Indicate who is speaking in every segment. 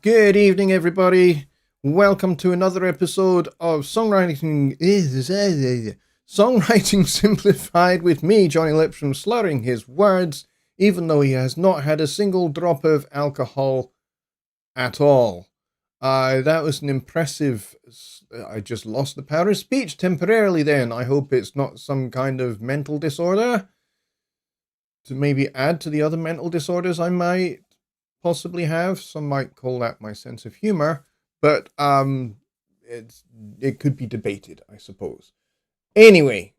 Speaker 1: Good evening, everybody. Welcome to another episode of Songwriting Simplified with me, Jonny Lipsham, slurring his words, even though he has not had a single drop of alcohol at all. That was an impressive... I just lost the power of speech temporarily then. I hope it's not some kind of mental disorder to maybe add to the other mental disorders I might possibly have. Some might call that my sense of humor, but it could be debated, I suppose. Anyway,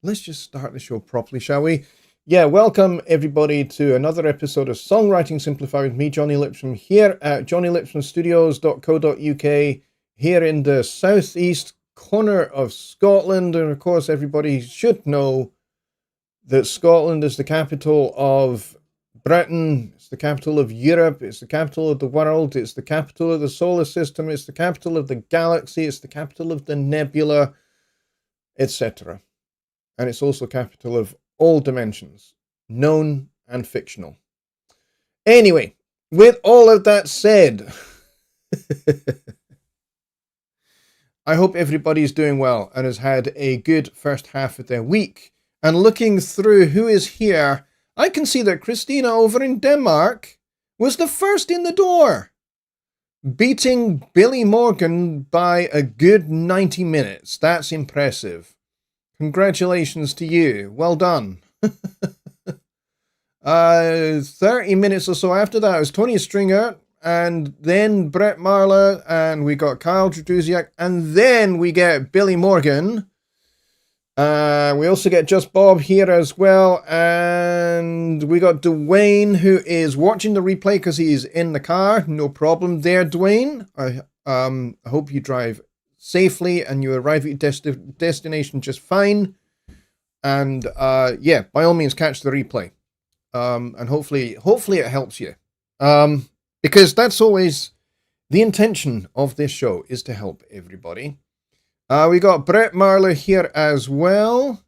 Speaker 1: let's just start the show properly, shall we? Yeah, welcome everybody to another episode of Songwriting Simplified with me, Jonny Lipsham, here at jonnylipshamstudios.co.uk, here in the southeast corner of Scotland. And of course, everybody should know that Scotland is the capital of Britain, it's the capital of Europe, it's the capital of the world, it's the capital of the solar system, it's the capital of the galaxy, it's the capital of the nebula, etc. And it's also capital of all dimensions, known and fictional. Anyway, with all of that said, I hope everybody's doing well and has had a good first half of their week. And looking through who is here, I can see that Christina over in Denmark was the first in the door, beating Billy Morgan by a good 90 minutes. That's impressive. Congratulations to you. Well done. 30 minutes or so after that, it was Tony Stringer, and then Brett Marler, and we got Kyle Druziak, and then we get Billy Morgan. We also get Just Bob here as well, and we got Dwayne, who is watching the replay because he's in the car. No problem there, Dwayne. I hope you drive safely and you arrive at your destination just fine. And yeah, by all means, catch the replay, and hopefully it helps you, because that's always the intention of this show, is to help everybody. We got Brett Marler here as well.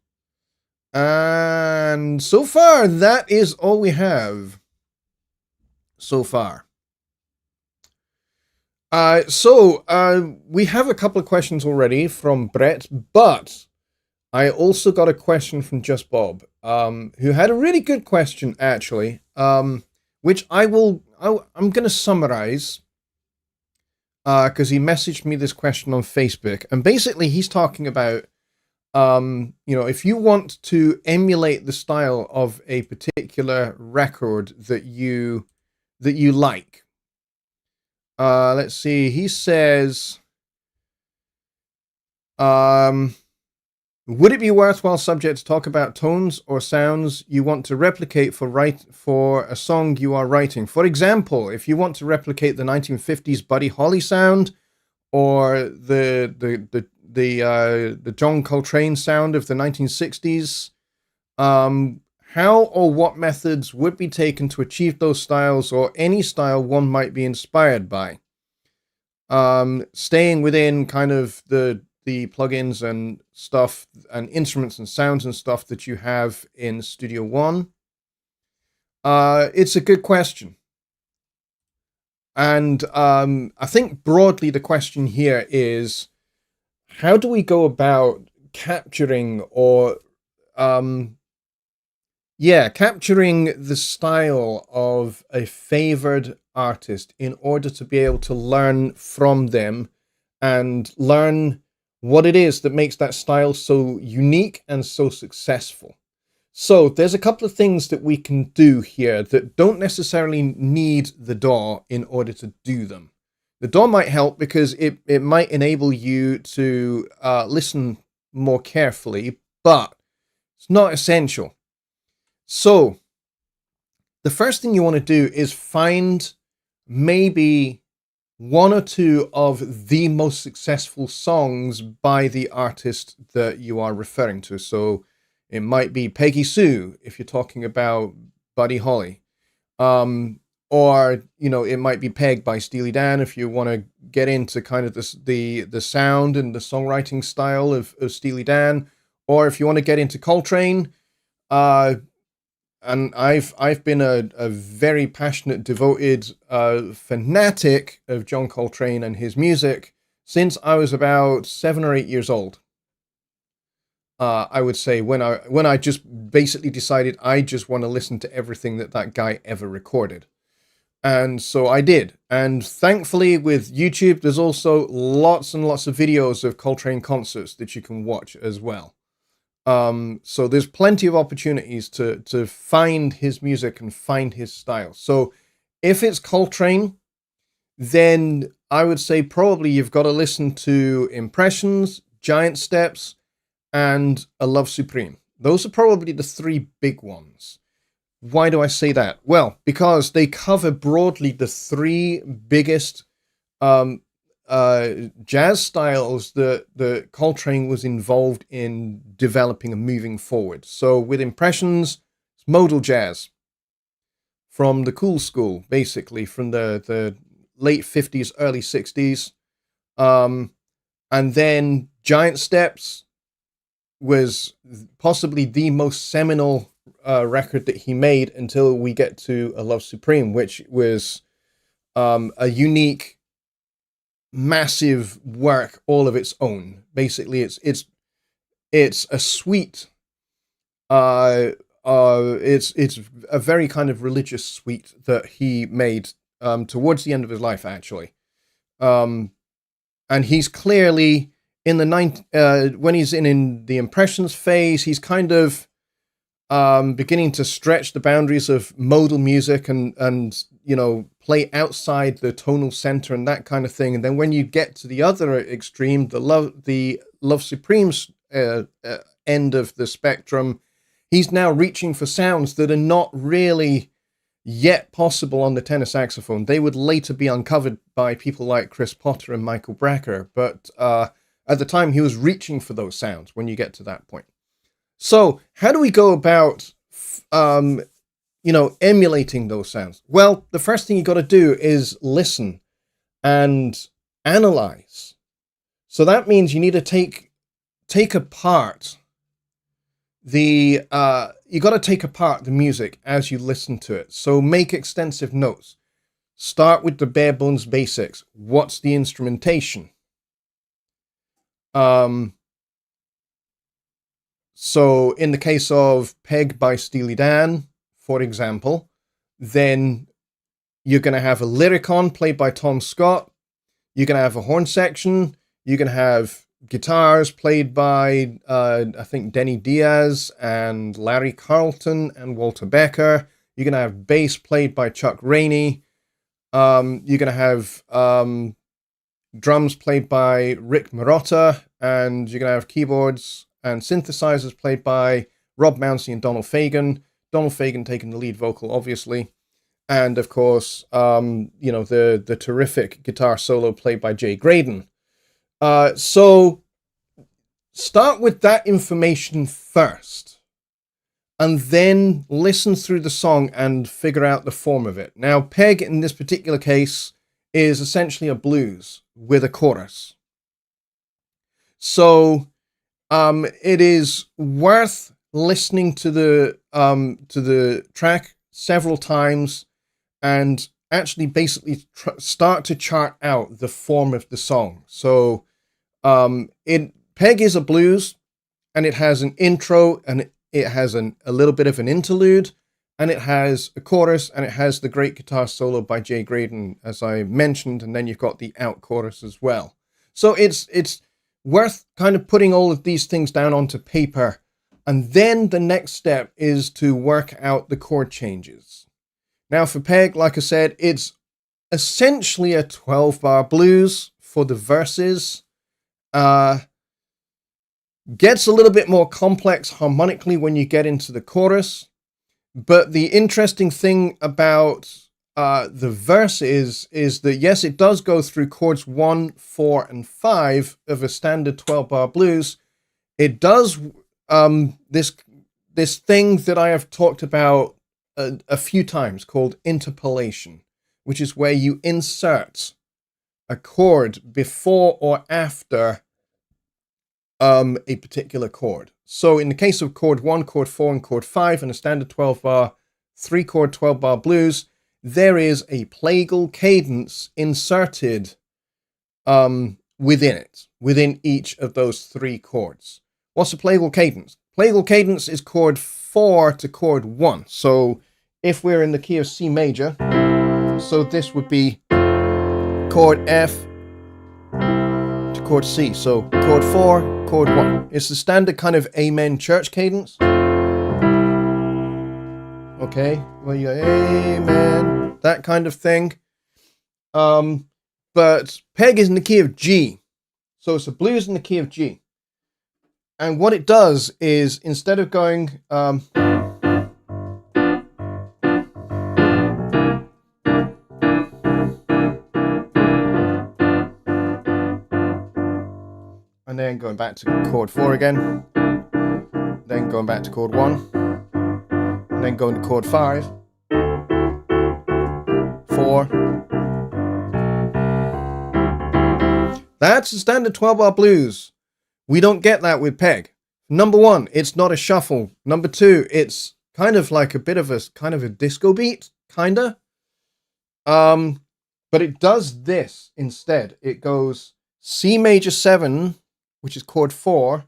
Speaker 1: And so far, that is all we have. So far. We have a couple of questions already from Brett, but I also got a question from Just Bob, who had a really good question, actually, which I'm going to summarize. Because he messaged me this question on Facebook, and basically he's talking about, if you want to emulate the style of a particular record that you like. Let's see. He says, would it be a worthwhile subject to talk about tones or sounds you want to replicate for a song you are writing? For example, if you want to replicate the 1950s Buddy Holly sound, or the John Coltrane sound of the 1960s, how or what methods would be taken to achieve those styles, or any style one might be inspired by? Staying within kind of the plugins and stuff and instruments and sounds and stuff that you have in Studio One. It's a good question. And I think broadly the question here is, how do we go about capturing capturing the style of a favored artist in order to be able to learn from them and learn what it is that makes that style so unique and so successful. So there's a couple of things that we can do here that don't necessarily need the DAW in order to do them. The DAW might help because it might enable you to listen more carefully, but it's not essential. So the first thing you want to do is find maybe one or two of the most successful songs by the artist that you are referring to. So it might be Peggy Sue if you're talking about Buddy Holly, or it might be Peg by Steely Dan if you want to get into kind of the sound and the songwriting style of Steely Dan, or if you want to get into Coltrane, and I've been a very passionate, devoted fanatic of John Coltrane and his music since I was about 7 or 8 years old. I would say when I just basically decided I just want to listen to everything that guy ever recorded. And so I did. And thankfully, with YouTube, there's also lots and lots of videos of Coltrane concerts that you can watch as well. So there's plenty of opportunities to find his music and find his style. So if it's Coltrane, then I would say probably you've got to listen to Impressions, Giant Steps, and A Love Supreme. Those are probably the three big ones. Why do I say that? Well, because they cover broadly the three biggest um, jazz styles that Coltrane was involved in developing and moving forward. So with Impressions, it's modal jazz from the cool school, basically from the late 50s, early 60s. And then Giant Steps was possibly the most seminal record that he made until we get to A Love Supreme, which was a unique, massive work all of its own. Basically, it's a suite. It's a very kind of religious suite that he made towards the end of his life, actually. And he's clearly in the when he's in the Impressions phase, he's kind of beginning to stretch the boundaries of modal music and play outside the tonal center and that kind of thing. And then when you get to the other extreme, the Love Supreme's end of the spectrum, he's now reaching for sounds that are not really yet possible on the tenor saxophone. They would later be uncovered by people like Chris Potter and Michael Brecker, but at the time he was reaching for those sounds when you get to that point. So how do we go about, emulating those sounds? Well, the first thing you got to do is listen and analyze. So that means you need to take apart you got to take apart the music as you listen to it. So make extensive notes. Start with the bare bones basics. What's the instrumentation? So in the case of Peg by Steely Dan, for example, then you're going to have a lyricon played by Tom Scott. You're going to have a horn section. You're going to have guitars played by, I think, Denny Diaz and Larry Carlton and Walter Becker. You're going to have bass played by Chuck Rainey. You're going to have drums played by Rick Marotta. And you're going to have keyboards and synthesizers played by Rob Mounsey and Donald Fagen. Donald Fagen taking the lead vocal, obviously. And, of course, the terrific guitar solo played by Jay Graydon. So start with that information first, and then listen through the song and figure out the form of it. Now, Peg, in this particular case, is essentially a blues with a chorus. So it is worth listening to the track several times and actually basically start to chart out the form of the song. So Peg is a blues, and it has an intro, and it has a little bit of an interlude, and it has a chorus, and it has the great guitar solo by Jay Graydon, as I mentioned, and then you've got the out chorus as well. So it's worth kind of putting all of these things down onto paper, and then the next step is to work out the chord changes. Now for Peg, like I said, it's essentially a 12-bar blues for the verses. Gets a little bit more complex harmonically when you get into the chorus, but the interesting thing about the verse is that, yes, it does go through chords 1, 4, and 5 of a standard 12-bar blues. It does this thing that I have talked about a few times called interpolation, which is where you insert a chord before or after a particular chord. So in the case of chord 1, chord 4, and chord 5 in a standard 12-bar, 3-chord 12-bar blues, there is a plagal cadence inserted within each of those 3 chords. What's a plagal cadence? Plagal cadence is chord 4 to chord 1. So if we're in the key of C major, so this would be chord F to chord C. So chord 4, chord 1. It's the standard kind of amen church cadence. Okay, well you go amen, that kind of thing. But peg is in the key of G. So it's a blues in the key of G. And what it does is, instead of going and then going back to chord 4 again, then going back to chord 1, and then going to chord 5, 4. That's the standard 12-bar blues. We don't get that with peg. Number 1, it's not a shuffle. Number 2, it's kind of like a bit of a kind of a disco beat, kinda. But it does this instead. It goes C major 7, which is chord 4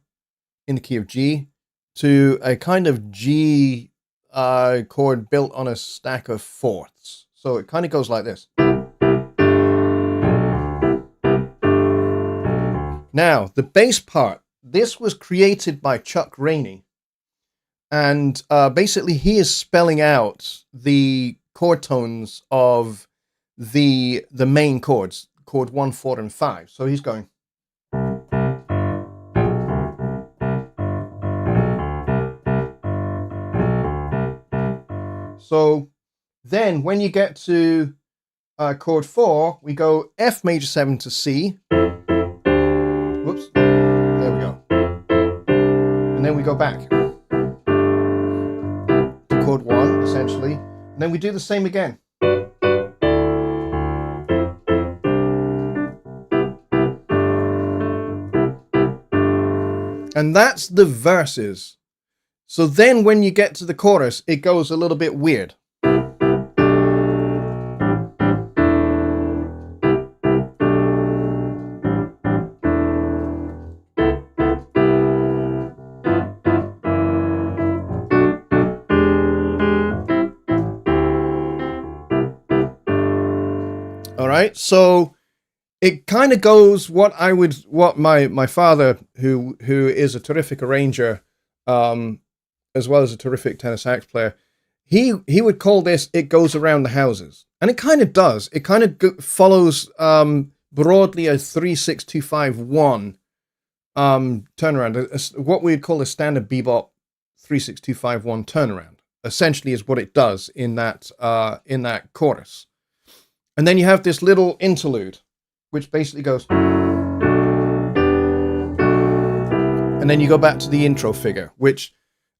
Speaker 1: in the key of G, to a kind of G chord built on a stack of fourths. So it kind of goes like this. Now, the bass part, this was created by Chuck Rainey. And basically he is spelling out the chord tones of the main chords, chord 1, 4, and 5. So he's going. So then when you get to chord 4, we go F major 7 to C. Whoops. There we go. And then we go back to chord 1, essentially. And then we do the same again. And that's the verses. So then when you get to the chorus, it goes a little bit weird. All right, so it kind of goes what my father, who is a terrific arranger, as well as a terrific tenor sax player, he would call this, it goes around the houses. And it kind of does. It kind of follows broadly a 3-6-2-5-1 turnaround, what we'd call a standard bebop 3-6-2-5-1 turnaround. Essentially is what it does in that chorus. And then you have this little interlude, which basically goes. And then you go back to the intro figure, which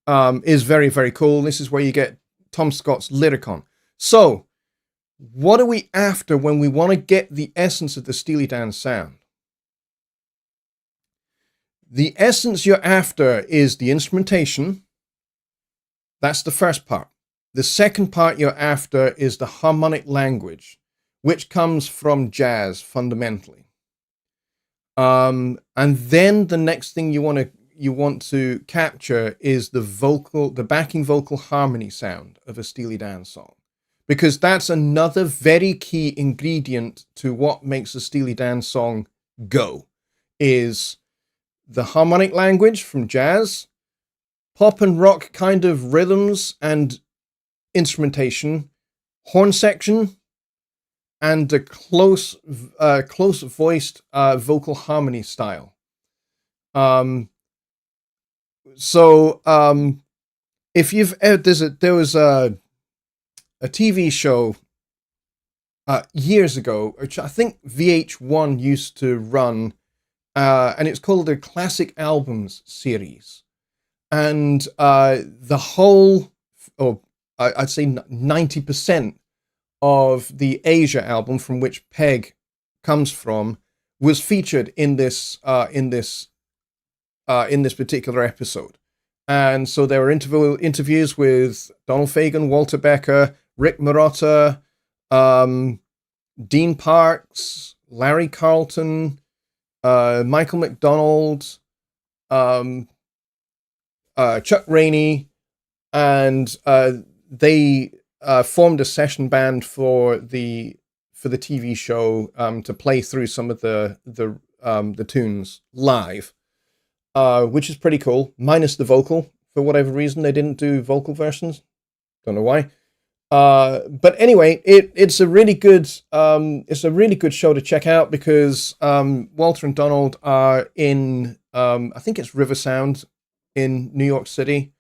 Speaker 1: is very, very cool. This is where you get Tom Scott's Lyricon. So, what are we after when we want to get the essence of the Steely Dan sound? The essence you're after is the instrumentation. That's the first part. The second part you're after is the harmonic language, which comes from jazz fundamentally. And then the next thing you want to capture is the backing vocal harmony sound of a Steely Dan song, because that's another very key ingredient to what makes a Steely Dan song go, is the harmonic language from jazz, pop and rock kind of rhythms and instrumentation, horn section, and the close voiced vocal harmony style. If you've there was a TV show years ago, which I think VH1 used to run, and it's called the Classic Albums series. And the whole, or I'd say 90% of the Asia album, from which Peg comes from, was featured in this in this particular episode. And so there were interviews with Donald Fagen, Walter Becker, Rick Marotta, Dean Parks, Larry Carlton, Michael McDonald, Chuck Rainey, and they formed a session band for the TV show to play through some of the tunes live, which is pretty cool. Minus the vocal, for whatever reason they didn't do vocal versions. Don't know why. But anyway, it's a really good show to check out because Walter and Donald are in I think it's River Sound in New York City,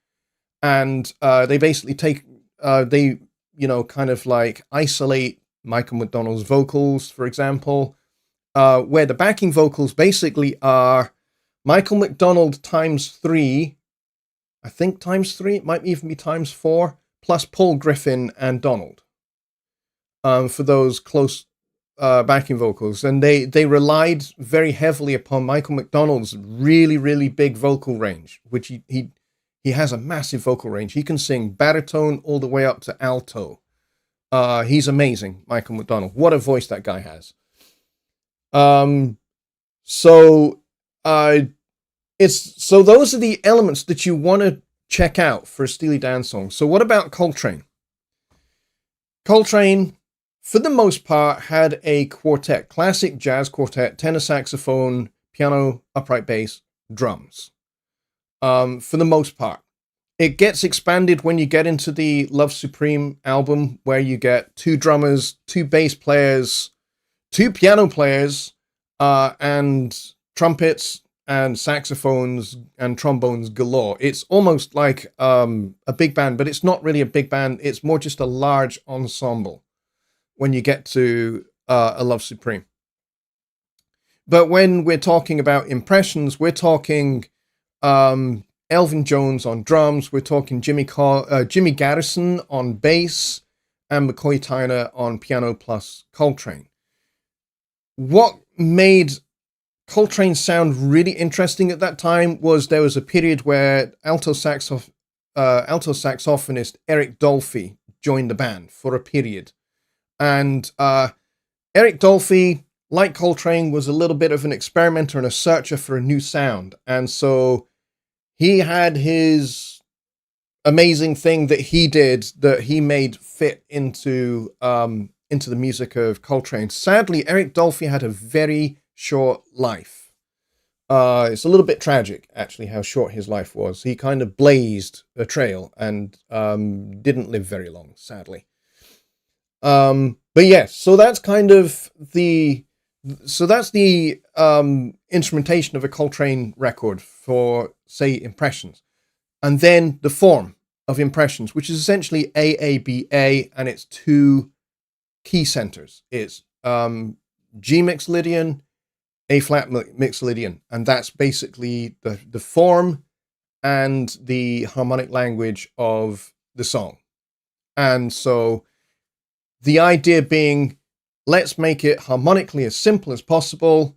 Speaker 1: and they basically take kind of like isolate Michael McDonald's vocals, for example, where the backing vocals basically are Michael McDonald times 3, I think times 3, it might even be times 4, plus Paul Griffin and Donald for those close backing vocals. And they relied very heavily upon Michael McDonald's really, really big vocal range, which he has a massive vocal range. He can sing baritone all the way up to alto. He's amazing, Michael McDonald. What a voice that guy has. So those are the elements that you want to check out for a Steely Dan song. So what about Coltrane? Coltrane, for the most part, had a quartet, classic jazz quartet, tenor saxophone, piano, upright bass, drums. For the most part. It gets expanded when you get into the Love Supreme album, where you get 2 drummers, 2 bass players, 2 piano players, and trumpets and saxophones and trombones galore. It's almost like a big band, but it's not really a big band. It's more just a large ensemble when you get to A Love Supreme. But when we're talking about impressions, we're talking Elvin Jones on drums, we're talking Jimmy Garrison on bass, and McCoy Tyner on piano plus Coltrane. What made Coltrane sound really interesting at that time was there was a period where alto saxophonist Eric Dolphy joined the band for a period. And Eric Dolphy, like Coltrane, was a little bit of an experimenter and a searcher for a new sound. And so he had his amazing thing that he did that he made fit into the music of Coltrane. Sadly, Eric Dolphy had a very short life. It's a little bit tragic, actually, how short his life was. He kind of blazed a trail and didn't live very long, sadly. But yes, so that's kind of the instrumentation of a Coltrane record for, say, impressions. And then the form of impressions, which is essentially AABA, and it's 2 key centers. It's G Mixolydian, A flat Mixolydian, and that's basically the form and the harmonic language of the song. And so the idea being, let's make it harmonically as simple as possible.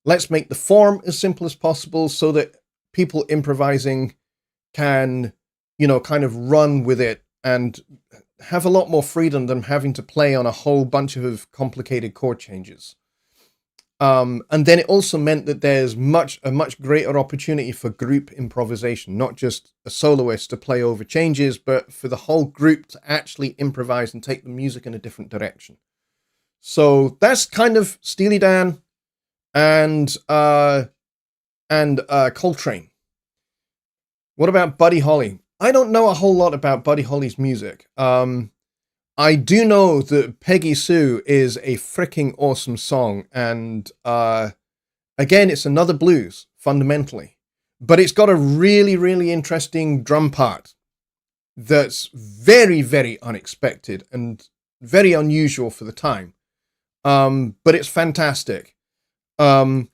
Speaker 1: Let's make the form as simple as possible so that people improvising can, kind of run with it and have a lot more freedom than having to play on a whole bunch of complicated chord changes. And then it also meant that there's a much greater opportunity for group improvisation, not just a soloist to play over changes, but for the whole group to actually improvise and take the music in a different direction. So that's kind of Steely Dan and Coltrane. What about Buddy Holly? I don't know a whole lot about Buddy Holly's music. I do know that Peggy Sue is a freaking awesome song, and again, it's another blues, fundamentally. But it's got a really, really interesting drum part that's very, very unexpected and very unusual for the time. But it's fantastic. And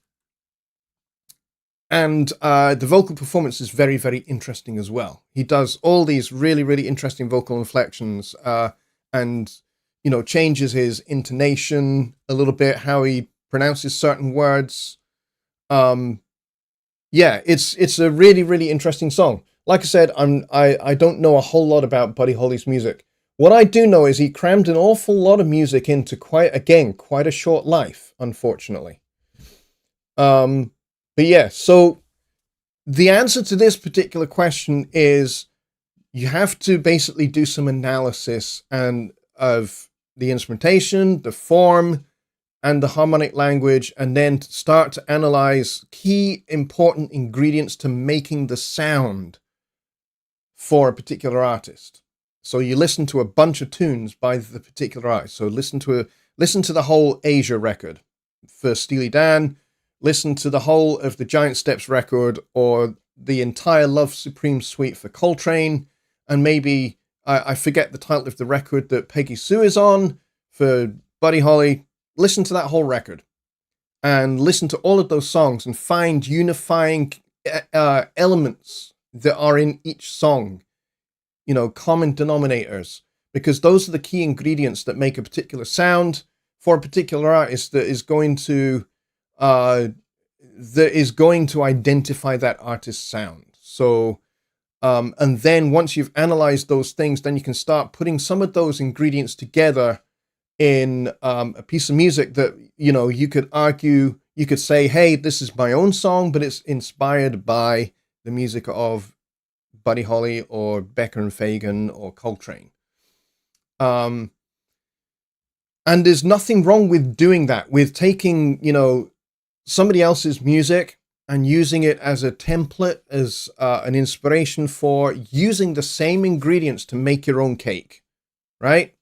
Speaker 1: the vocal performance is very, very interesting as well. He does all these really, really interesting vocal inflections, and, changes his intonation a little bit, how he pronounces certain words. yeah, it's a really, really interesting song. Like I said, I don't know a whole lot about Buddy Holly's music. What I do know is he crammed an awful lot of music into quite a short life, unfortunately. But yeah, so the answer to this particular question is you have to basically do some analysis and of the instrumentation, the form, and the harmonic language, and then start to analyze key important ingredients to making the sound for a particular artist. So you listen to a bunch of tunes by the particular artist. So listen to the whole Asia record for Steely Dan, listen to the whole of the Giant Steps record, or the entire Love Supreme suite for Coltrane, and maybe I forget the title of the record that Peggy Sue is on for Buddy Holly. Listen to that whole record and listen to all of those songs and find unifying elements that are in each song, common denominators, because those are the key ingredients that make a particular sound for a particular artist that is going to identify that artist's sound. So and then once you've analyzed those things, then you can start putting some of those ingredients together in a piece of music that, you could argue, you could say, hey, this is my own song, but it's inspired by the music of Buddy Holly or Becker and Fagan or Coltrane. And there's nothing wrong with doing that, with taking, somebody else's music and using it as a template, as an inspiration for using the same ingredients to make your own cake, right?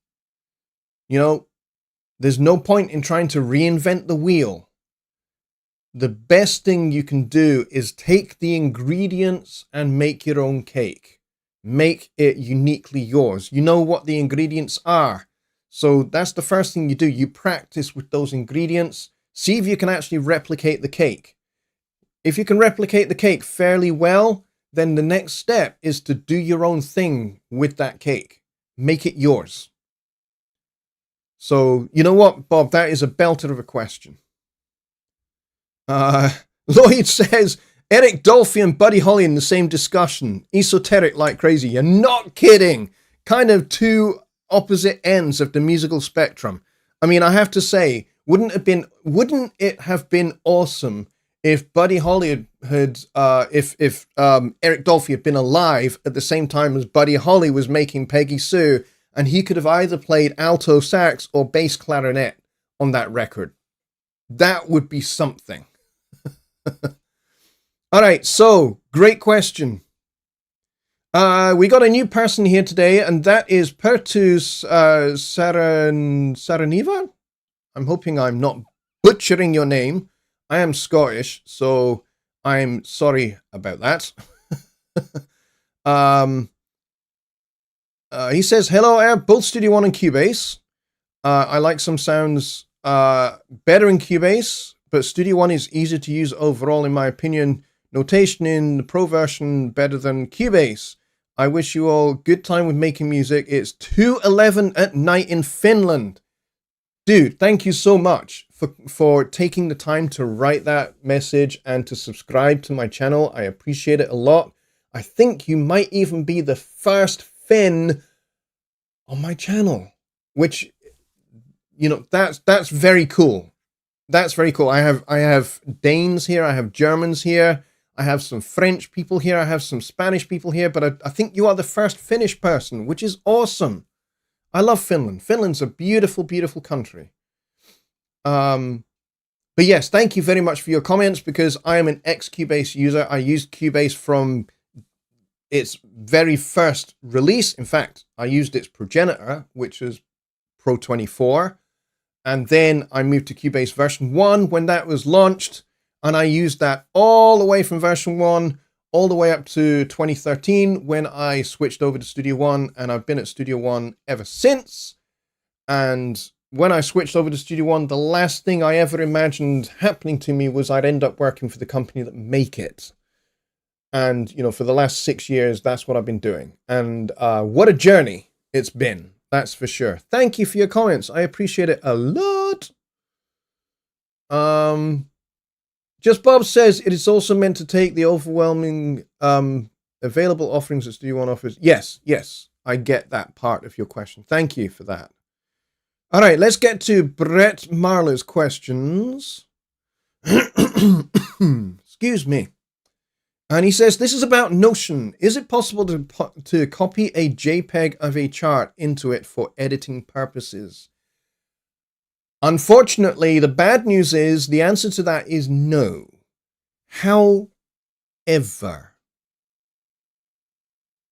Speaker 1: There's no point in trying to reinvent the wheel. The best thing you can do is take the ingredients and make your own cake. Make it uniquely yours. You know what the ingredients are. So that's the first thing you do. You practice with those ingredients. See if you can actually replicate the cake. If you can replicate the cake fairly well, then the next step is to do your own thing with that cake. Make it yours. So, you know what, Bob? That is a belter of a question. Lloyd says, Eric Dolphy and Buddy Holly in the same discussion. Esoteric like crazy. You're not kidding. Kind of two opposite ends of the musical spectrum. I mean, I have to say, wouldn't it have been awesome if Buddy Holly if Eric Dolphy had been alive at the same time as Buddy Holly was making Peggy Sue, and he could have either played alto sax or bass clarinet on that record? That would be something. All right, so great question. We got a new person here today, and that is Pertus Saraniva. I'm hoping I'm not butchering your name. I am Scottish, so I'm sorry about that. He says, hello, Air, both Studio One and Cubase. I like some sounds better in Cubase, but Studio One is easier to use overall, in my opinion. Notation in the Pro version better than Cubase. I wish you all good time with making music. It's 2:11 at night in Finland. Dude, thank you so much for taking the time to write that message and to subscribe to my channel. I appreciate it a lot. I think you might even be the first Finn on my channel, which, that's very cool. That's very cool. I have Danes here. I have Germans here. I have some French people here. I have some Spanish people here, but I think you are the first Finnish person, which is awesome. I love Finland. Finland's a beautiful, beautiful country. But yes, thank you very much for your comments, because I am an ex-Cubase user. I used Cubase from its very first release. In fact, I used its progenitor, which was Pro 24. And then I moved to Cubase version 1 when that was launched. And I used that all the way from version 1 all the way up to 2013 when I switched over to Studio One. And I've been at Studio One ever since. And when I switched over to Studio One, the last thing I ever imagined happening to me was I'd end up working for the company that make it. And, for the last 6 years, that's what I've been doing. And what a journey it's been. That's for sure. Thank you for your comments. I appreciate it a lot. Just Bob says it is also meant to take the overwhelming available offerings that Studio One offers. Yes, I get that part of your question. Thank you for that. All right, let's get to Brett Marler's questions. Excuse me. And he says, this is about Notion. Is it possible to copy a JPEG of a chart into it for editing purposes? Unfortunately, the bad news is the answer to that is no. However,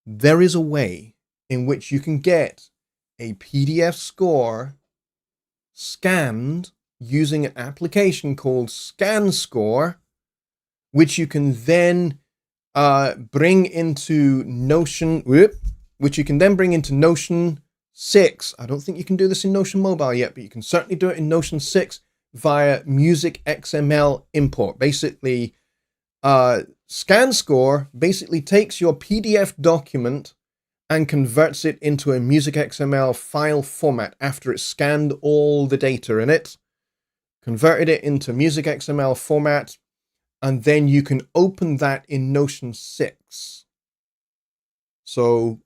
Speaker 1: there is a way in which you can get a PDF score scanned using an application called ScanScore, which you can then bring into Notion, which you can then bring into Notion 6. I don't think you can do this in Notion Mobile yet, but you can certainly do it in Notion 6 via Music XML import. Basically, ScanScore basically takes your PDF document and converts it into a Music XML file format after it's scanned all the data in it, converted it into Music XML format, and then you can open that in Notion 6. So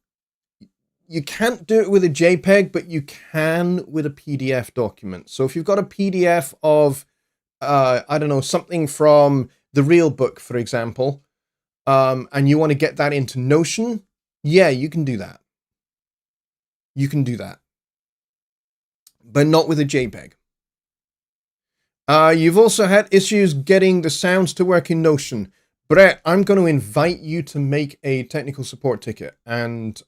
Speaker 1: you can't do it with a JPEG, but you can with a PDF document. So if you've got a PDF of, I don't know, something from the real book, for example, and you want to get that into Notion, yeah, you can do that. You can do that. But not with a JPEG. You've also had issues getting the sounds to work in Notion. Brett, I'm going to invite you to make a technical support ticket. And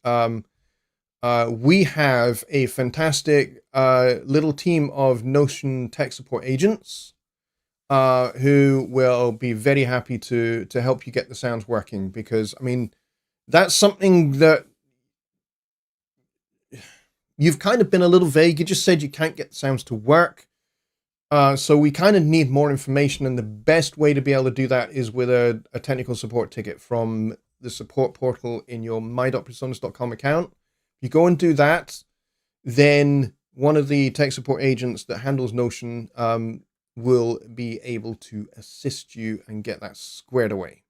Speaker 1: we have a fantastic little team of Notion tech support agents who will be very happy to help you get the sounds working. Because, I mean, that's something that you've kind of been a little vague. You just said you can't get the sounds to work. So we kind of need more information, and the best way to be able to do that is with a technical support ticket from the support portal in your my.presonus.com account. If you go and do that, then one of the tech support agents that handles Notion will be able to assist you and get that squared away.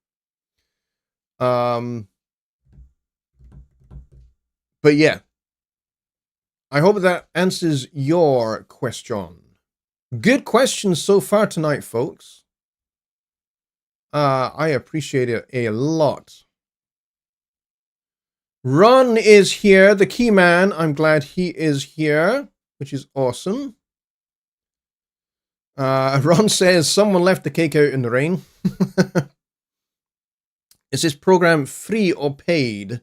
Speaker 1: But yeah, I hope that answers your question. Good questions so far tonight, folks. I appreciate it a lot. Ron is here, the key man. I'm glad he is here, which is awesome. Ron says, someone left the cake out in the rain. Is this program free or paid?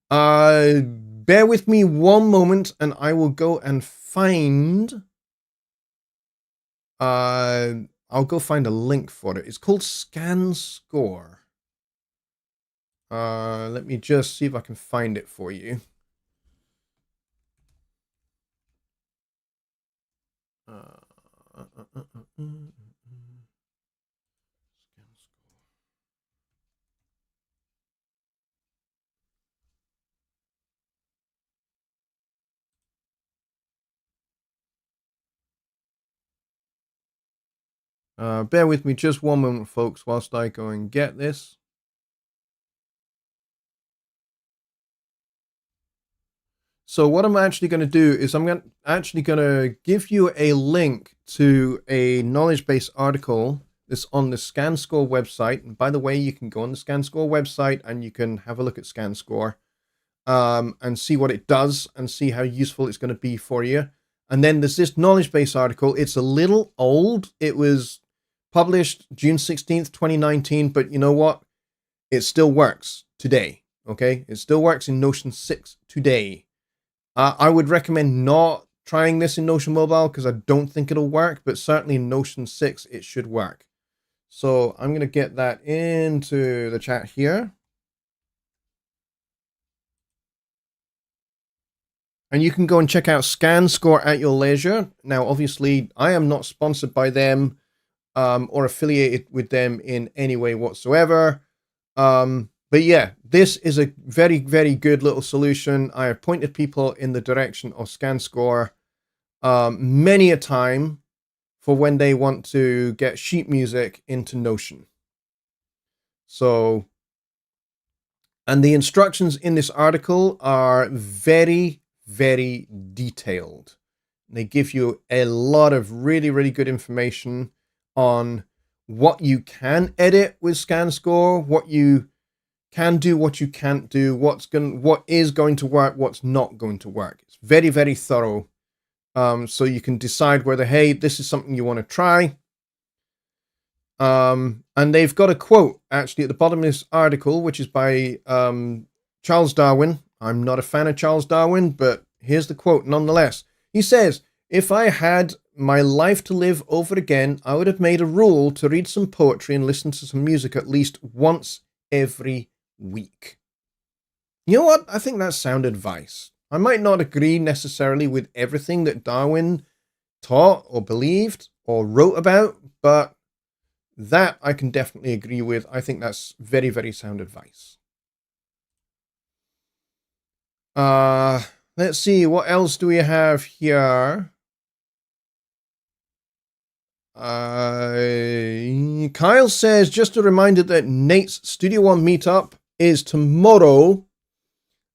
Speaker 1: Bear with me one moment and I will go and find... I'll go find a link for it. It's called ScanScore. Let me just see if I can find it for you. Bear with me just one moment, folks, whilst I go and get this. So what I'm actually going to do is I'm actually going to give you a link to a knowledge base article that's on the ScanScore website. And by the way, you can go on the ScanScore website and you can have a look at ScanScore and see what it does and see how useful it's going to be for you. And then there's this knowledge base article. It's a little old. It was published June 16th, 2019, but you know what? It still works today, okay? It still works in Notion 6 today. I would recommend not trying this in Notion Mobile because I don't think it'll work, but certainly in Notion 6, it should work. So I'm going to get that into the chat here. And you can go and check out ScanScore at your leisure. Now, obviously, I am not sponsored by them or affiliated with them in any way whatsoever. But yeah, this is a very, very good little solution. I have pointed people in the direction of ScanScore many a time for when they want to get sheet music into Notion. So, and the instructions in this article are very, very detailed. They give you a lot of really, really good information on what you can edit with ScanScore, what you can do, what you can't do, what is going to work, what's not going to work. It's very, very thorough. So you can decide whether, hey, this is something you want to try. And they've got a quote actually at the bottom of this article, which is by Charles Darwin. I'm not a fan of Charles Darwin, but here's the quote nonetheless. He says, "If I had my life to live over again, I would have made a rule to read some poetry and listen to some music at least once every week." You know what? I think that's sound advice. I might not agree necessarily with everything that Darwin taught or believed or wrote about, but that I can definitely agree with. I think that's very, very sound advice. Let's see, what else do we have here? Kyle says, just a reminder that Nate's Studio One meetup is tomorrow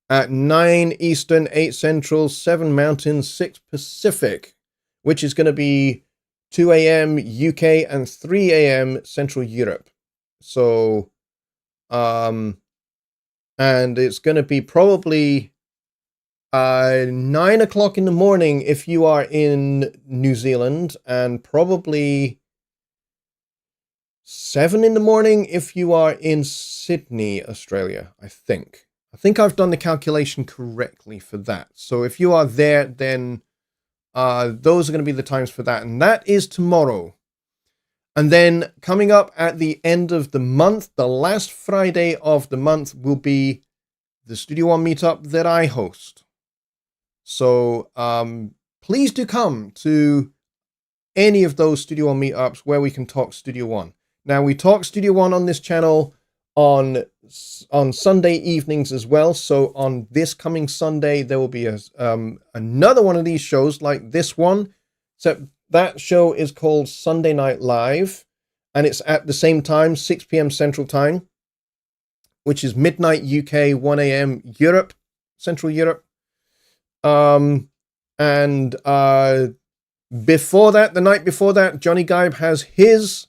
Speaker 1: at 9 Eastern, 8 Central, 7 Mountain, 6 Pacific, which is going to be 2 a.m. UK and 3 a.m. Central Europe. So, and it's going to be probably 9 o'clock in the morning if you are in New Zealand, and probably 7 in the morning if you are in Sydney, Australia, I think. I think I've done the calculation correctly for that. So if you are there, then those are going to be the times for that. And that is tomorrow. And then coming up at the end of the month, the last Friday of the month will be the Studio One meetup that I host. So please do come to any of those Studio One meetups where we can talk Studio One. Now, we talk Studio One on this channel on Sunday evenings as well. So on this coming Sunday, there will be another one of these shows like this one. Except that show is called Sunday Night Live, and it's at the same time, 6 p.m. Central Time, which is midnight UK, 1 a.m. Europe, Central Europe. Before that, the night before that, Jonny Gibe has his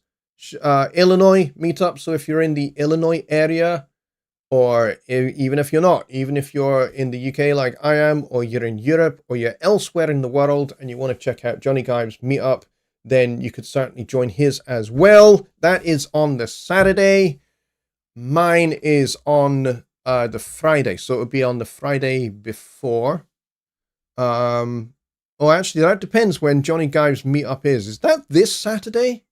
Speaker 1: Illinois meetup. So if you're in the Illinois area, or even if you're not, even if you're in the UK like I am, or you're in Europe, or you're elsewhere in the world and you want to check out Jonny Gibe's meetup, then you could certainly join his as well. That is on the Saturday. Mine is on the Friday, so it would be on the Friday before. Actually, that depends when Jonny Gibe's meetup is. Is that this Saturday?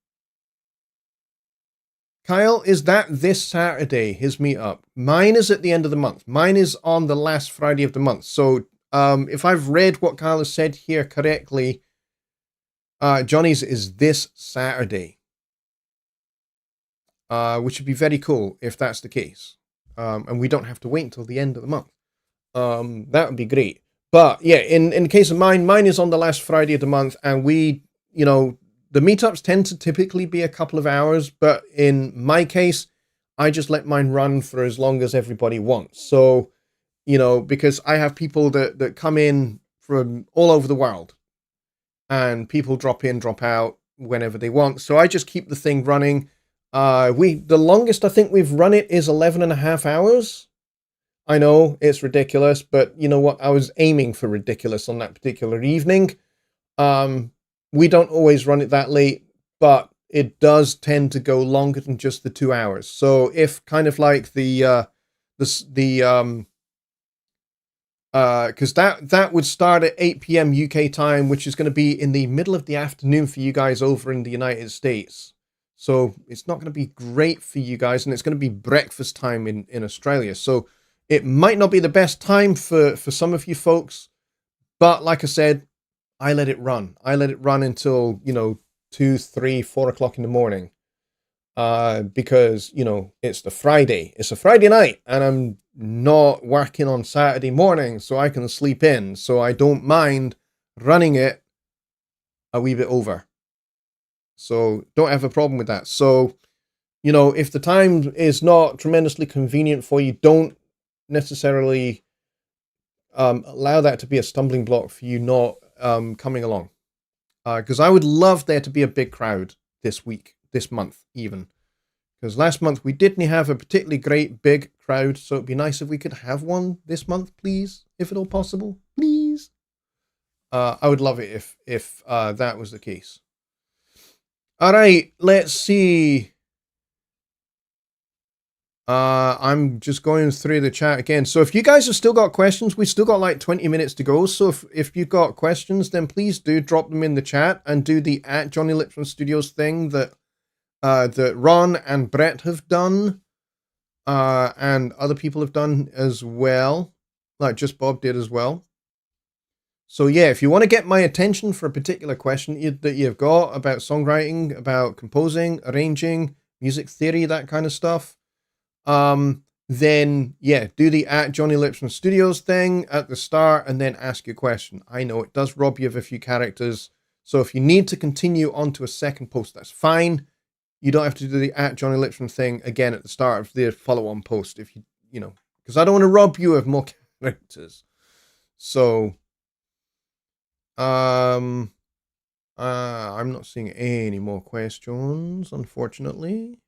Speaker 1: Kyle, is that this Saturday, his meetup? Mine is at the end of the month. Mine is on the last Friday of the month. So if I've read what Kyle has said here correctly, Jonny's is this Saturday. Which would be very cool if that's the case. And we don't have to wait until the end of the month. That would be great. But yeah, in the case of mine is on the last Friday of the month, and we, the meetups tend to typically be a couple of hours, but in my case, I just let mine run for as long as everybody wants. So, because I have people that come in from all over the world, and people drop in, drop out whenever they want. So I just keep the thing running. The longest I think we've run it is 11.5 hours. I know it's ridiculous, but you know what? I was aiming for ridiculous on that particular evening. We don't always run it that late, but it does tend to go longer than just the 2 hours. So if kind of like because that would start at 8 p.m. UK time, which is going to be in the middle of the afternoon for you guys over in the United States. So it's not going to be great for you guys, and it's going to be breakfast time in Australia. So it might not be the best time for some of you folks, but like I said, I let it run. I let it run until, 2, 3, 4 o'clock in the morning. Because, it's the Friday. It's a Friday night, and I'm not working on Saturday morning, so I can sleep in. So I don't mind running it a wee bit over. So don't have a problem with that. So, you know, if the time is not tremendously convenient for you, don't necessarily allow that to be a stumbling block for you not coming along. Because I would love there to be a big crowd this week, this month even. Because last month we didn't have a particularly great big crowd, so it'd be nice if we could have one this month, please, if at all possible, please. I would love it if that was the case. All right, let's see. I'm just going through the chat again. So if you guys have still got questions, we've still got like 20 minutes to go. So if you've got questions, then please do drop them in the chat and do the @Jonny Lipsham Studios thing that Ron and Brett have done, and other people have done as well, like just Bob did as well. So yeah, if you want to get my attention for a particular question that you've got about songwriting, about composing, arranging, music theory, that kind of stuff, then yeah, do the @Jonny Lipsham Studios thing at the start and then ask your question. I know it does rob you of a few characters, so if you need to continue on to a second post, that's fine. You don't have to do the @Jonny Lipsham thing again at the start of the follow-on post if you know, because I don't want to rob you of more characters. So, I'm not seeing any more questions, unfortunately.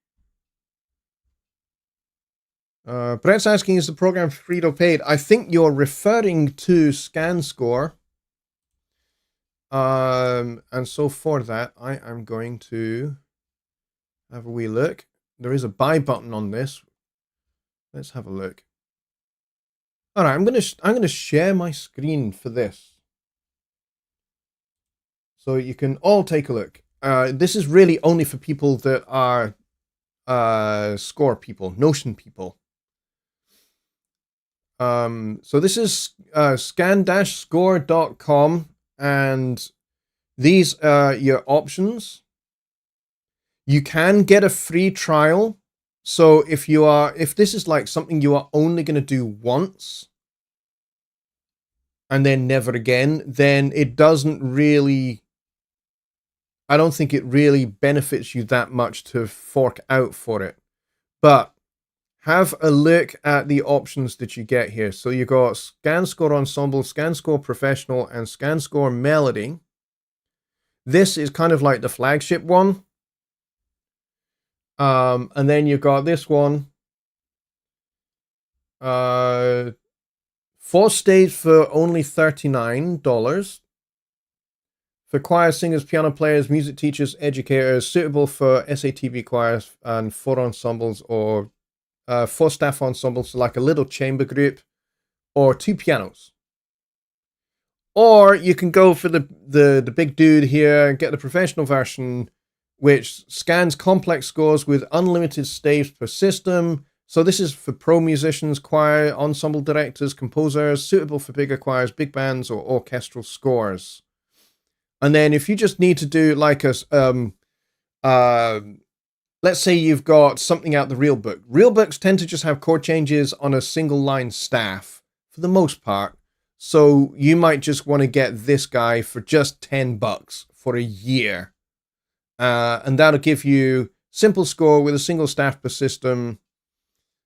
Speaker 1: Brett's asking, is the program free or paid? I think you're referring to ScanScore. And so for that, I am going to have a wee look. There is a buy button on this. Let's have a look. All right, I'm gonna share my screen for this, so you can all take a look. This is really only for people that are Score people, Notion people. So this is scan-score.com, and these are your options. You can get a free trial. So if this is like something you are only going to do once and then never again, then it doesn't really, I don't think it really benefits you that much to fork out for it. But have a look at the options that you get here. So you got ScanScore Ensemble, ScanScore Professional, and ScanScore Melody. This is kind of like the flagship one. And then you've got this one. 4 stage for only $39. For choir singers, piano players, music teachers, educators, suitable for SATB choirs and 4 ensembles or 4 staff ensembles, so like a little chamber group, or 2 pianos. Or you can go for the big dude here and get the professional version, which scans complex scores with unlimited staves per system. So this is for pro musicians, choir, ensemble directors, composers, suitable for bigger choirs, big bands, or orchestral scores. And then if you just need to do like a, let's say you've got something out the real book. Real books tend to just have chord changes on a single line staff for the most part. So you might just want to get this guy for just $10 for a year. And that'll give you simple score with a single staff per system,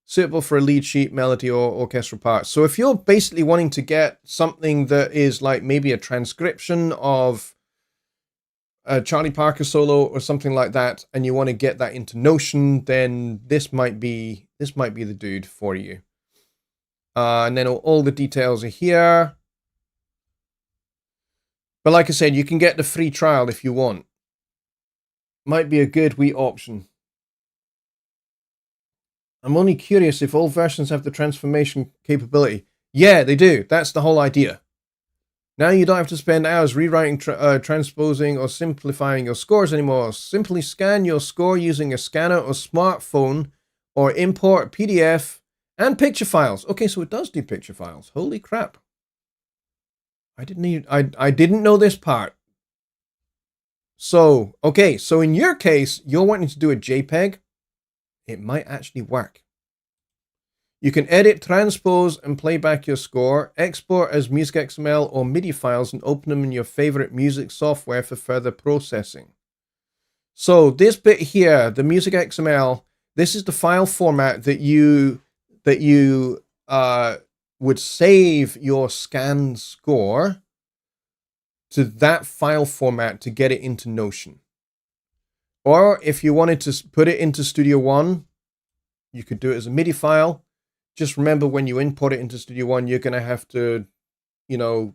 Speaker 1: suitable for a lead sheet, melody, or orchestral parts. So if you're basically wanting to get something that is like maybe a transcription of a Charlie Parker solo or something like that, and you want to get that into Notion, then this might be the dude for you. And then all the details are here. But like I said, you can get the free trial if you want. Might be a good wee option. I'm only curious if all versions have the transformation capability. Yeah, they do. That's the whole idea. Now you don't have to spend hours rewriting, transposing, or simplifying your scores anymore. Simply scan your score using a scanner or smartphone, or import PDF and picture files. Okay, so it does do picture files. Holy crap. I didn't know this part. So, okay, so in your case, you're wanting to do a JPEG. It might actually work. You can edit, transpose, and play back your score, export as music XML or MIDI files, and open them in your favorite music software for further processing. So this bit here, the music XML, this is the file format that you would save your scan score to that file format to get it into Notion. Or if you wanted to put it into Studio One, you could do it as a MIDI file. Just remember, when you import it into Studio One, you're going to have to, you're going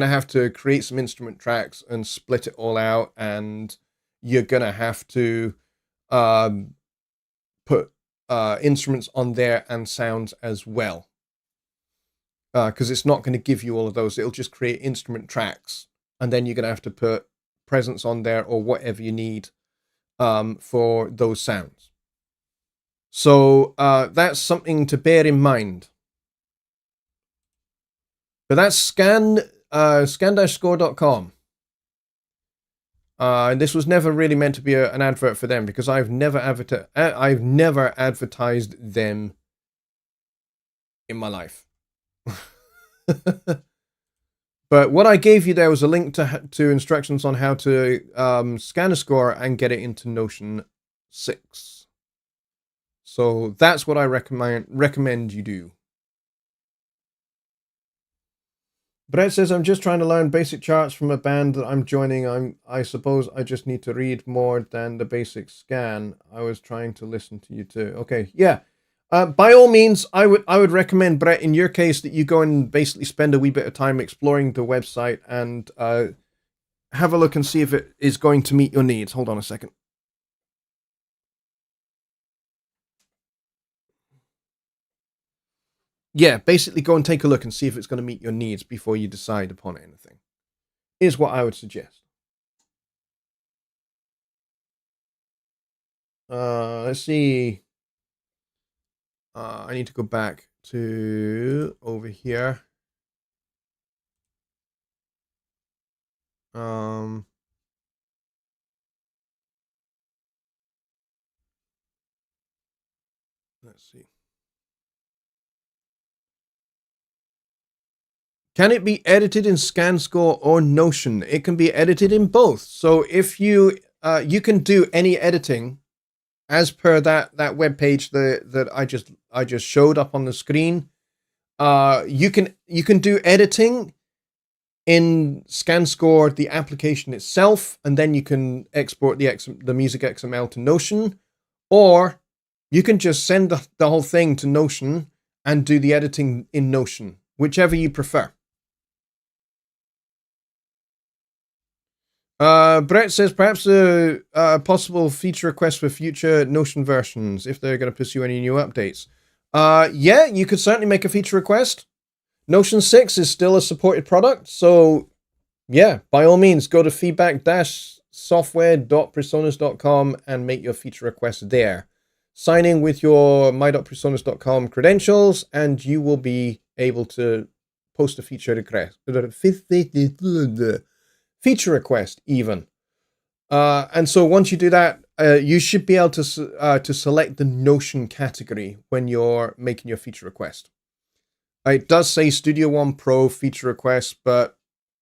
Speaker 1: to have to create some instrument tracks and split it all out, and you're going to have to put instruments on there and sounds as well, because it's not going to give you all of those. It'll just create instrument tracks, and then you're going to have to put presence on there or whatever you need for those sounds. So that's something to bear in mind. But that's scan-score.com. This was never really meant to be an advert for them, because I've never advertised them in my life. But what I gave you there was a link to instructions on how to scan a score and get it into Notion 6. So that's what I recommend you do. Brett says, I'm just trying to learn basic charts from a band that I'm joining. I suppose I just need to read more than the basic scan. I was trying to listen to you too. Okay, yeah. By all means, I would recommend, Brett, in your case, that you go and basically spend a wee bit of time exploring the website and have a look and see if it is going to meet your needs. Hold on a second. Yeah, basically go and take a look and see if it's going to meet your needs before you decide upon anything, is what I would suggest. Let's see. I need to go back to over here. Let's see. Can it be edited in ScanScore or Notion? It can be edited in both. So if you can do any editing as per that web page that I just showed up on the screen. You can do editing in ScanScore, the application itself, and then you can export the music XML to Notion, or you can just send the whole thing to Notion and do the editing in Notion, whichever you prefer. Brett says, perhaps a possible feature request for future Notion versions if they're going to pursue any new updates. Yeah, you could certainly make a feature request. Notion 6 is still a supported product, so yeah, by all means, go to feedback-software.presonus.com and make your feature request there. Sign in with your my.presonus.com credentials, and you will be able to post a feature request. Feature request even. And so once you do that, you should be able to select the Notion category when you're making your feature request. It does say Studio One Pro feature request, but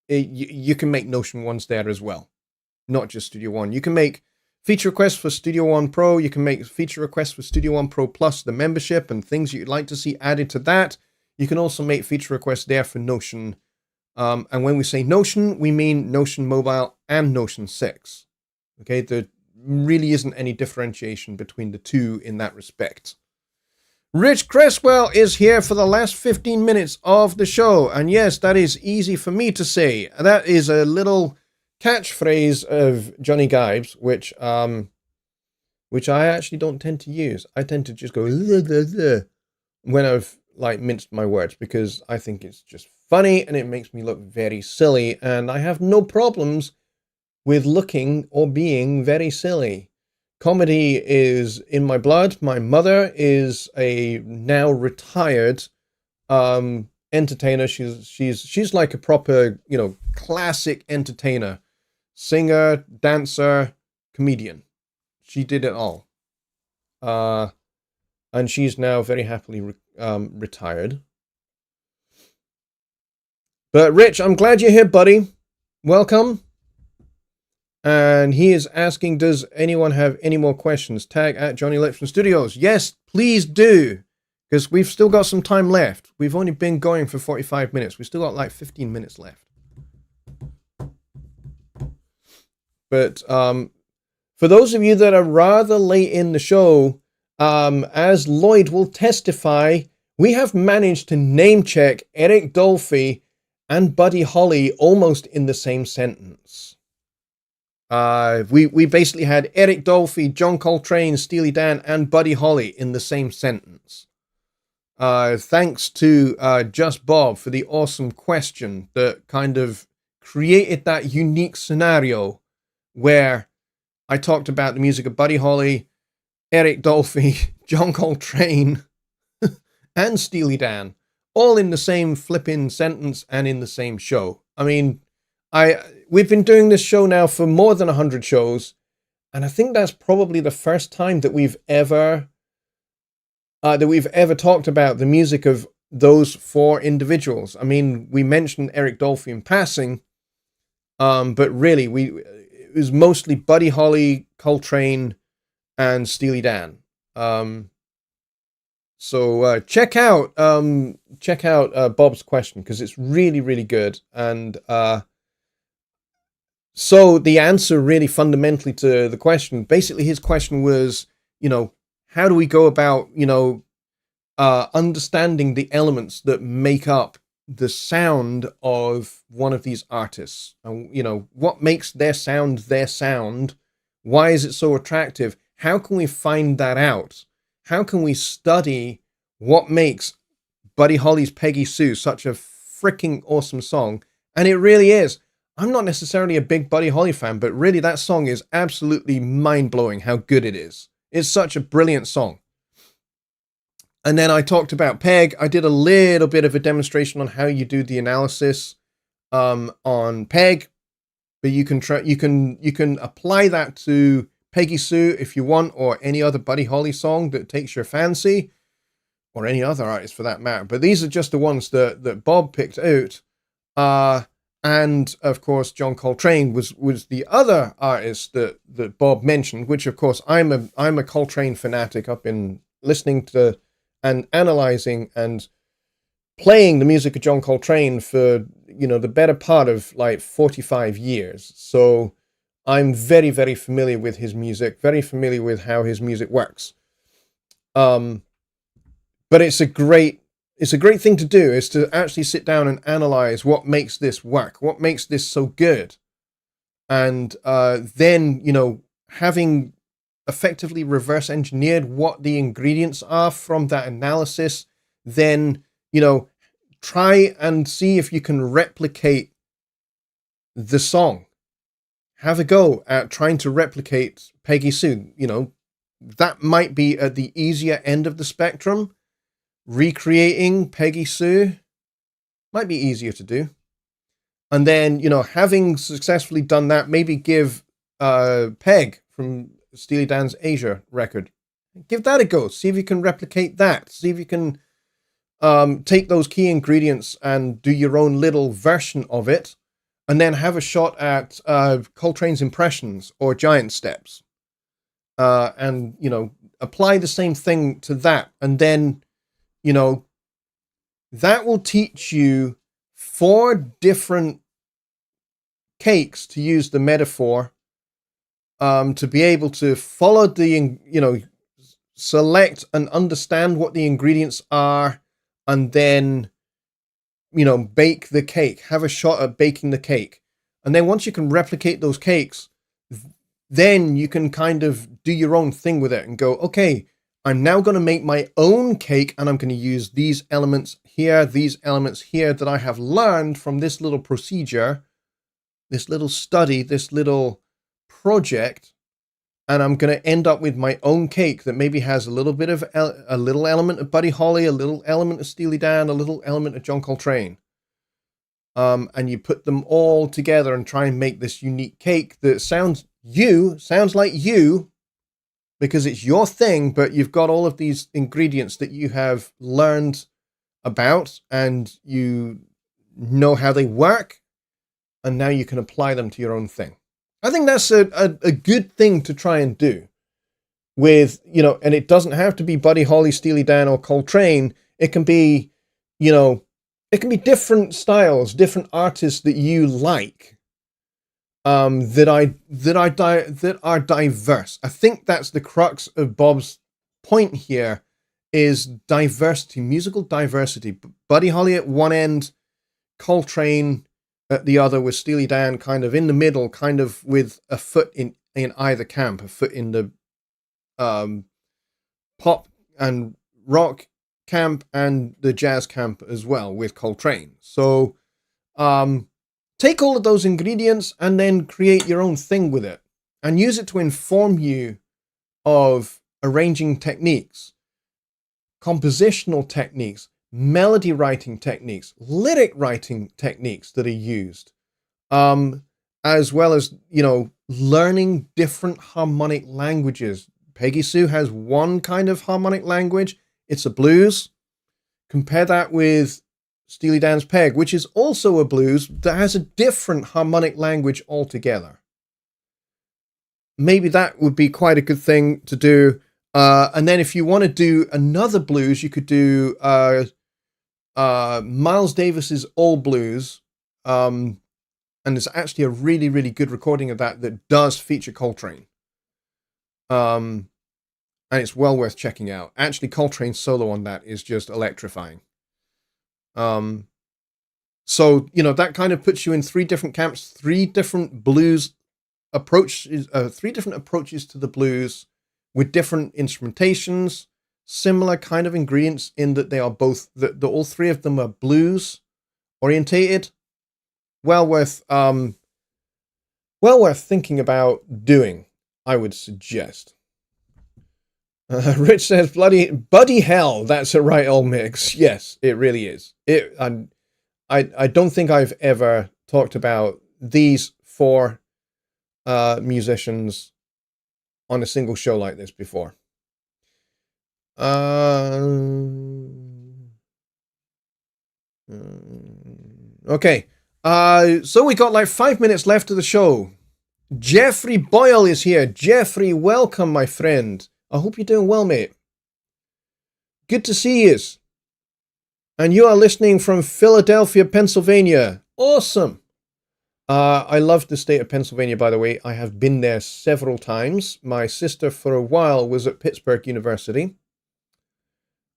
Speaker 1: you can make Notion ones there as well, not just Studio One. You can make feature requests for Studio One Pro. You can make feature requests for Studio One Pro Plus, the membership, and things you'd like to see added to that. You can also make feature requests there for Notion. And when we say Notion, we mean Notion Mobile and Notion 6. Okay, there really isn't any differentiation between the two in that respect. Rich Cresswell is here for the last 15 minutes of the show. And yes, that is easy for me to say. That is a little catchphrase of Jonny Gibe's, which I actually don't tend to use. I tend to just go when I've minced my words, because I think it's just funny and it makes me look very silly, and I have no problems with looking or being very silly. Comedy is in my blood. My mother is a now retired entertainer. She's like a proper, classic entertainer, singer, dancer, comedian. She did it all. And she's now very happily retired. But Rich, I'm glad you're here, buddy. Welcome. And he is asking, does anyone have any more questions? Tag at Jonny Lipsham Studios. Yes, please do, because we've still got some time left. We've only been going for 45 minutes. We've still got like 15 minutes left. But for those of you that are rather late in the show, as Lloyd will testify, we have managed to name check Eric Dolphy and Buddy Holly almost in the same sentence. We basically had Eric Dolphy, John Coltrane, Steely Dan, and Buddy Holly in the same sentence. Thanks to Just Bob for the awesome question that kind of created that unique scenario where I talked about the music of Buddy Holly, Eric Dolphy, John Coltrane, and Steely Dan, all in the same flipping sentence and in the same show. I mean, we've been doing this show now for more than 100 shows, and I think that's probably the first time that we've ever talked about the music of those four individuals. I mean, we mentioned Eric Dolphy in passing, but really, it was mostly Buddy Holly, Coltrane, and Steely Dan. So check out Bob's question, because it's really, really good. And so the answer really fundamentally to the question, basically his question was, how do we go about, understanding the elements that make up the sound of one of these artists? And, what makes their sound? Why is it so attractive? How can we find that out? How can we study what makes Buddy Holly's Peggy Sue such a freaking awesome song? And it really is. I'm not necessarily a big Buddy Holly fan, but really that song is absolutely mind-blowing how good it is. It's such a brilliant song. And then I talked about Peg. I did a little bit of a demonstration on how you do the analysis on Peg, but you can apply that to Peggy Sue if you want, or any other Buddy Holly song that takes your fancy, or any other artist for that matter. But these are just the ones that Bob picked out. And of course, John Coltrane was the other artist that Bob mentioned, which of course I'm a Coltrane fanatic. I've been listening to and analyzing and playing the music of John Coltrane for, the better part of like 45 years. So I'm very, very familiar with his music, very familiar with how his music works. But it's a great thing to do, is to actually sit down and analyze what makes this work, what makes this so good. And then, having effectively reverse engineered what the ingredients are from that analysis, then, try and see if you can replicate the song. Have a go at trying to replicate Peggy Sue. That might be at the easier end of the spectrum. Recreating Peggy Sue might be easier to do. And then, having successfully done that, maybe give Peg from Steely Dan's Asia record, give that a go. See if you can replicate that. See if you can take those key ingredients and do your own little version of it. And then have a shot at Coltrane's Impressions or Giant Steps. And, apply the same thing to that. And then, that will teach you 4 different cakes, to use the metaphor, to be able to follow select and understand what the ingredients are, and then, bake the cake. Have a shot at baking the cake. And then once you can replicate those cakes, then you can kind of do your own thing with it and go, okay, I'm now going to make my own cake, and I'm going to use these elements here that I have learned from this little procedure, this little study, this little project, and I'm going to end up with my own cake that maybe has a little bit of a little element of Buddy Holly, a little element of Steely Dan, a little element of John Coltrane. And you put them all together and try and make this unique cake that sounds like you, because it's your thing, but you've got all of these ingredients that you have learned about, and you know how they work, and now you can apply them to your own thing. I think that's a good thing to try and do with, and it doesn't have to be Buddy Holly, Steely Dan, or Coltrane. It can be, it can be different styles, different artists that you like, that are diverse. I think that's the crux of Bob's point here, is diversity, musical diversity. Buddy Holly at one end, Coltrane at the other, with Steely Dan kind of in the middle, kind of with a foot in either camp, a foot in the pop and rock camp and the jazz camp as well with Coltrane. So take all of those ingredients and then create your own thing with it and use it to inform you of arranging techniques, compositional techniques, melody writing techniques, lyric writing techniques that are used, as well as, learning different harmonic languages. Peggy Sue has one kind of harmonic language. It's a blues. Compare that with Steely Dan's Peg, which is also a blues that has a different harmonic language altogether. Maybe that would be quite a good thing to do. And then if you want to do another blues, you could do Miles Davis's All Blues. And there's actually a really, really good recording of that does feature Coltrane. And it's well worth checking out. Actually, Coltrane's solo on that is just electrifying. So, that kind of puts you in three different camps, three different blues approaches, three different approaches to the blues with different instrumentations, similar kind of ingredients in that they are both, all three of them are blues orientated. Well worth thinking about doing, I would suggest. Rich says, Buddy hell, that's a right old mix. Yes, it really is. I don't think I've ever talked about these four musicians on a single show like this before. Okay. So we got like 5 minutes left of the show. Jeffrey Boyle is here. Jeffrey, welcome, my friend. I hope you're doing well, mate. Good to see you. And you are listening from Philadelphia, Pennsylvania. Awesome. I love the state of Pennsylvania, by the way. I have been there several times. My sister, for a while, was at Pittsburgh University.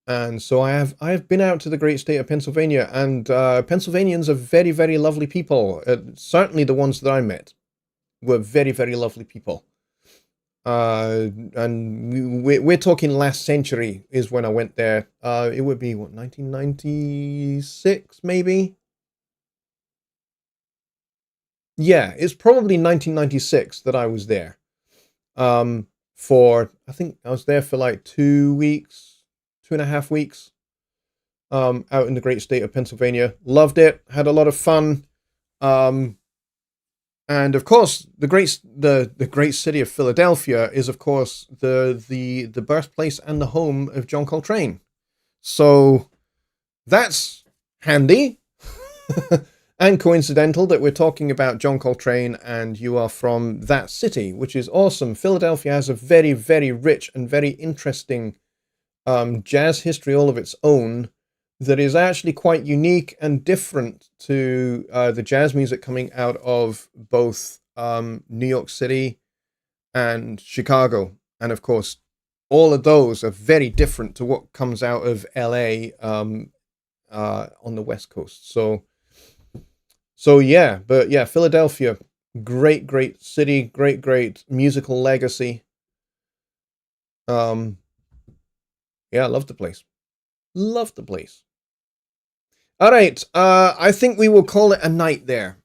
Speaker 1: And so I have been out to the great state of Pennsylvania. And Pennsylvanians are very, very lovely people. Certainly the ones that I met were very, very lovely people. And we're talking last century is when I went there. It would be, 1996, maybe? Yeah, it's probably 1996 that I was there. I think I was there for like 2 weeks, 2.5 weeks, out in the great state of Pennsylvania. Loved it, had a lot of fun. And of course, the great city of Philadelphia is, of course, the birthplace and the home of John Coltrane. So that's handy and coincidental that we're talking about John Coltrane and you are from that city, which is awesome. Philadelphia has a very, very rich and very interesting jazz history all of its own that is actually quite unique and different to the jazz music coming out of both New York City and Chicago. And of course, all of those are very different to what comes out of LA on the West Coast. So yeah, but yeah, Philadelphia, great, great city, great, great musical legacy. Yeah, I love the place. Love the place. All right, I think we will call it a night there.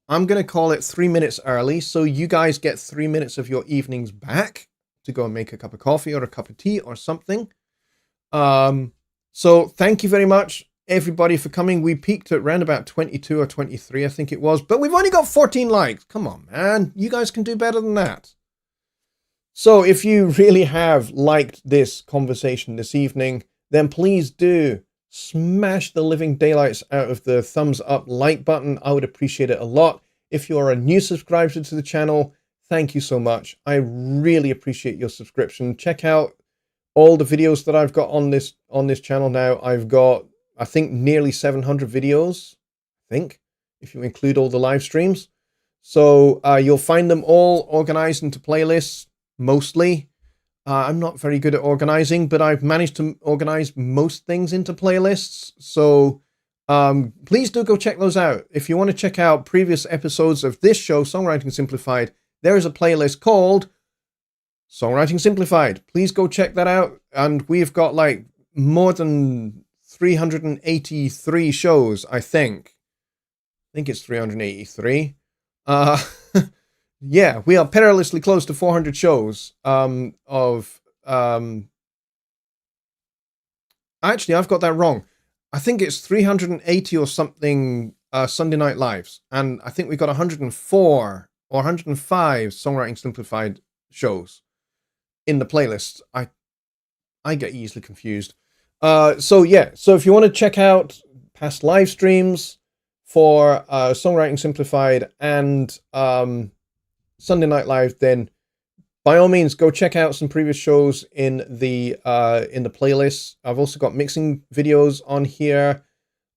Speaker 1: I'm going to call it 3 minutes early, so you guys get 3 minutes of your evenings back to go and make a cup of coffee or a cup of tea or something. So thank you very much, everybody, for coming. We peaked at around about 22 or 23, I think it was, but we've only got 14 likes. Come on, man. You guys can do better than that. So if you really have liked this conversation this evening, then please do smash the living daylights out of the thumbs up like button. I would appreciate it a lot. If you're a new subscriber to the channel, thank you so much. I really appreciate your subscription. Check out all the videos that I've got on this channel now. I've got, I think, nearly 700 videos, I think, if you include all the live streams. So you'll find them all organized into playlists, mostly. I'm not very good at organizing, but I've managed to organize most things into playlists. So please do go check those out. If you want to check out previous episodes of this show, Songwriting Simplified, there is a playlist called Songwriting Simplified. Please go check that out. And we've got like more than 383 shows, I think. I think it's 383. Yeah, we are perilously close to 400 shows actually, I've got that wrong. I think it's 380 or something Sunday Night Lives. And I think we've got 104 or 105 Songwriting Simplified shows in the playlist. I get easily confused. So yeah, so if you want to check out past live streams for Songwriting Simplified and Sunday Night Live, then by all means go check out some previous shows in the playlist. I've also got mixing videos on here.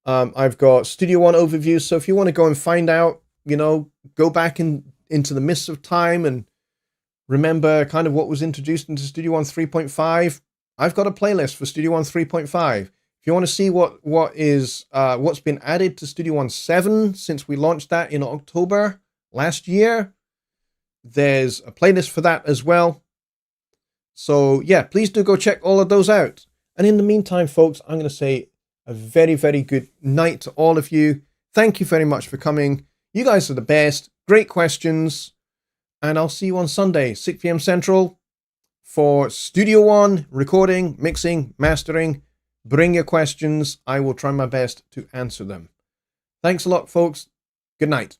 Speaker 1: I've got Studio One overviews. So if you want to go and find out, go back into the mists of time and remember kind of what was introduced into Studio One 3.5, I've got a playlist for Studio One 3.5. If you want to see what's been added to Studio One 7 since we launched that in October last year, there's a playlist for that as well. So yeah, please do go check all of those out. And in the meantime, folks, I'm going to say a very, very good night to all of you. Thank you very much for coming. You guys are the best. Great questions. And I'll see you on Sunday, 6 p.m. Central, for Studio One, recording, mixing, mastering. Bring your questions. I will try my best to answer them. Thanks a lot, folks. Good night.